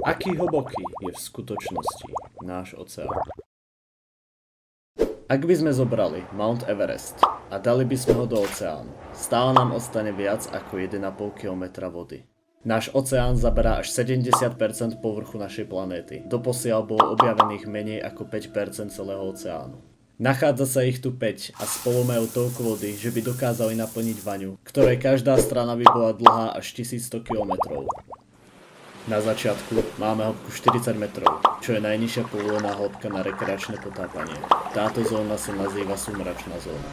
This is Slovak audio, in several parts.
Aký hlboký je v skutočnosti náš oceán? Ak by sme zobrali Mount Everest a dali by sme ho do oceánu, stále nám ostane viac ako 1,5 km vody. Náš oceán zaberá až 70% povrchu našej planéty. Doposiaľ bolo objavených menej ako 5% celého oceánu. Nachádza sa ich tu 5 a spolu majú toľko vody, že by dokázali naplniť vaňu, ktorej každá strana by bola dlhá až 1100 km. Na začiatku máme hĺbku 40 metrov, čo je najnižšia povolená hĺbka na rekreačné potápanie. Táto zóna sa nazýva sumračná zóna.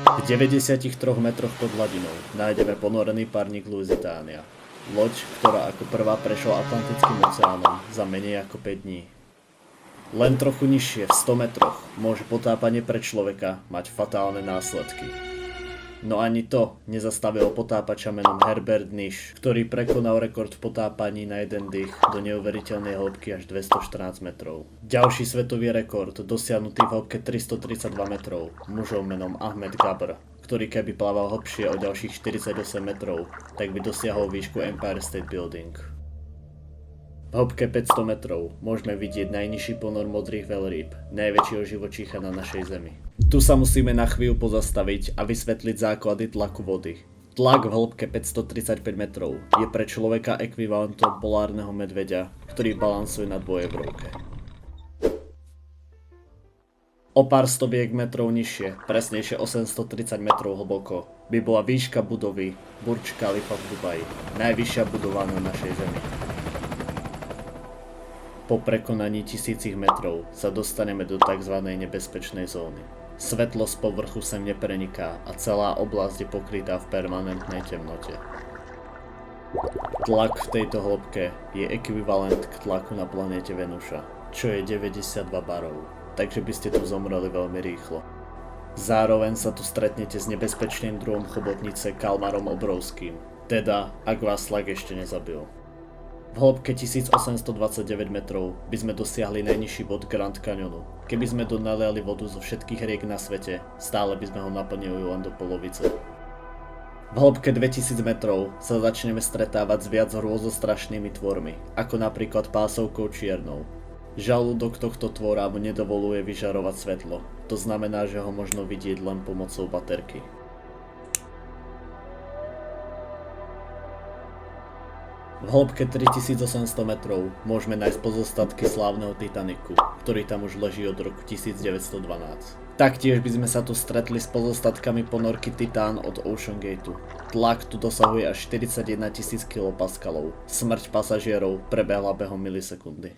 V 93 metroch pod hladinou nájdeme ponorený parník Lusitania. Loď, ktorá ako prvá prešla Atlantickým oceánom za menej ako 5 dní. Len trochu nižšie, v 100 metroch, môže potápanie pre človeka mať fatálne následky. No ani to nezastavilo potápača menom Herbert Nish, ktorý prekonal rekord v potápaní na jeden dých do neuveriteľnej hĺbky až 214 metrov. Ďalší svetový rekord dosiahnutý v hĺbke 332 metrov mužom menom Ahmed Gabr, ktorý keby plával hlbšie o ďalších 48 metrov, tak by dosiahol výšku Empire State Building. V hĺbke 500 metrov môžeme vidieť najnižší ponor modrých veľrýb, najväčšieho živočícha na našej Zemi. Tu sa musíme na chvíľu pozastaviť a vysvetliť základy tlaku vody. Tlak v hĺbke 535 metrov je pre človeka ekvivalentom polárneho medveďa, ktorý balansuje na dvojebrovke. O pár stoviek metrov nižšie, presnejšie 830 metrov hlboko, by bola výška budovy Burj Khalifa v Dubaji, najvyššia budova na našej Zemi. Po prekonaní tisícich metrov sa dostaneme do tzv. Nebezpečnej zóny. Svetlo z povrchu sem nepreniká a celá oblasť je pokrytá v permanentnej temnote. Tlak v tejto hĺbke je ekvivalent k tlaku na planéte Venuša, čo je 92 barov, takže by ste tu zomreli veľmi rýchlo. Zároveň sa tu stretnete s nebezpečným druhom chobotnice kalmarom obrovským, teda ak vás tlak ešte nezabil. V hĺbke 1829 metrov by sme dosiahli najnižší bod Grand Canyonu. Keby sme do naliali vodu zo všetkých riek na svete, stále by sme ho naplnili len do polovice. V hĺbke 2000 metrov sa začneme stretávať s viac hrôzostrašnými tvormi, ako napríklad pásovkou čiernou. Žalúdok tohto tvora mu nedovoluje vyžarovať svetlo, to znamená, že ho možno vidieť len pomocou baterky. V hĺbke 3800 metrov môžeme nájsť pozostatky slávneho Titaniku, ktorý tam už leží od roku 1912. Taktiež by sme sa tu stretli s pozostatkami ponorky Titán od Ocean Gateu. Tlak tu dosahuje až 41 000 kPa. Smrť pasažierov prebehla behom milisekundy.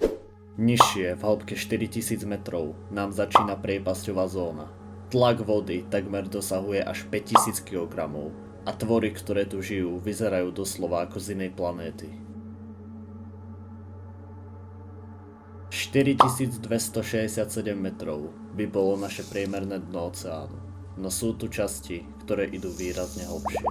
Nižšie, v hĺbke 4000 metrov, nám začína priepasťová zóna. Tlak vody takmer dosahuje až 5000 kg. A tvory, ktoré tu žijú, vyzerajú doslova ako z inej planéty. 4267 metrov by bolo naše priemerné dno oceánu, no sú tu časti, ktoré idú výrazne hlbšie.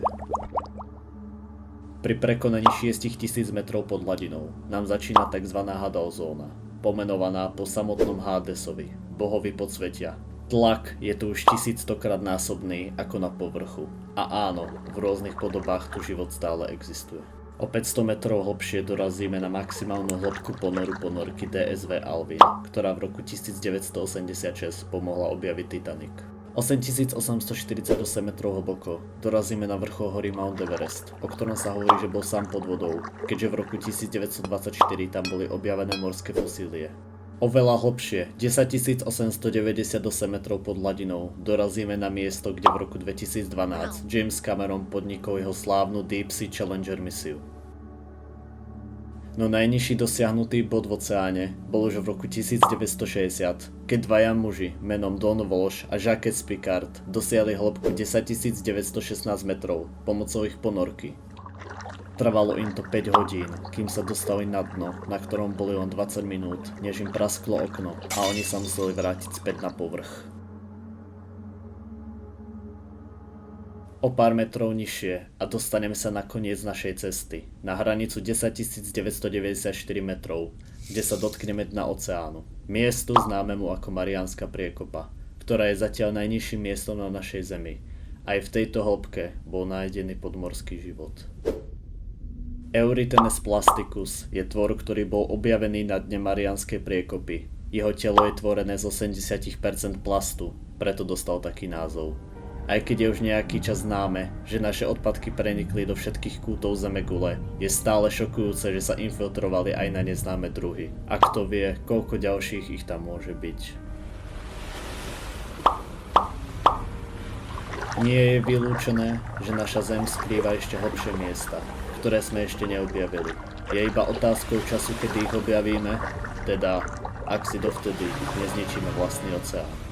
Pri prekonaní 6000 metrov pod hladinou nám začína tzv. Hadal zóna, pomenovaná po samotnom Hadesovi, bohovi podsvetia. Tlak je tu už 1100-krát násobný ako na povrchu. A áno, v rôznych podobách tu život stále existuje. O 500 metrov hlbšie dorazíme na maximálnu hĺbku ponoru ponorky DSV Alvin, ktorá v roku 1986 pomohla objaviť Titanic. 8848 metrov hlboko dorazíme na vrchol hory Mount Everest, o ktorom sa hovorí, že bol sám pod vodou, keďže v roku 1924 tam boli objavené morské fosílie. Oveľa hlbšie, 10 898 metrov pod hladinou, dorazíme na miesto, kde v roku 2012 James Cameron podnikol jeho slávnu Deep Sea Challenger misiu. No najnižší dosiahnutý bod v oceáne bol už v roku 1960, keď dvaja muži menom Don Walsh a Jacques Piccard dosiahli hĺbku 10 916 metrov pomocou ich ponorky. Trvalo im to 5 hodín, kým sa dostali na dno, na ktorom boli len 20 minút, než im prasklo okno a oni sa museli vrátiť späť na povrch. O pár metrov nižšie a dostaneme sa na koniec našej cesty, na hranicu 10 994 metrov, kde sa dotkneme dna oceánu. Miestu známemu ako Mariánska priekopa, ktorá je zatiaľ najnižším miestom na našej Zemi. Aj v tejto hĺbke bol nájdený podmorský život. Eurythenes plasticus je tvor, ktorý bol objavený na dne Mariánskej priekopy. Jeho telo je tvorené z 80% plastu, preto dostal taký názov. Aj keď je už nejaký čas známe, že naše odpadky prenikli do všetkých kútov Zemegule, je stále šokujúce, že sa infiltrovali aj na neznáme druhy. A kto vie, koľko ďalších ich tam môže byť. Nie je vylúčené, že naša Zem skrýva ešte hlbšie miesta, ktoré sme ešte neobjavili. Je iba otázkou času, kedy ich objavíme, teda ak si dovtedy nezničíme vlastný oceán.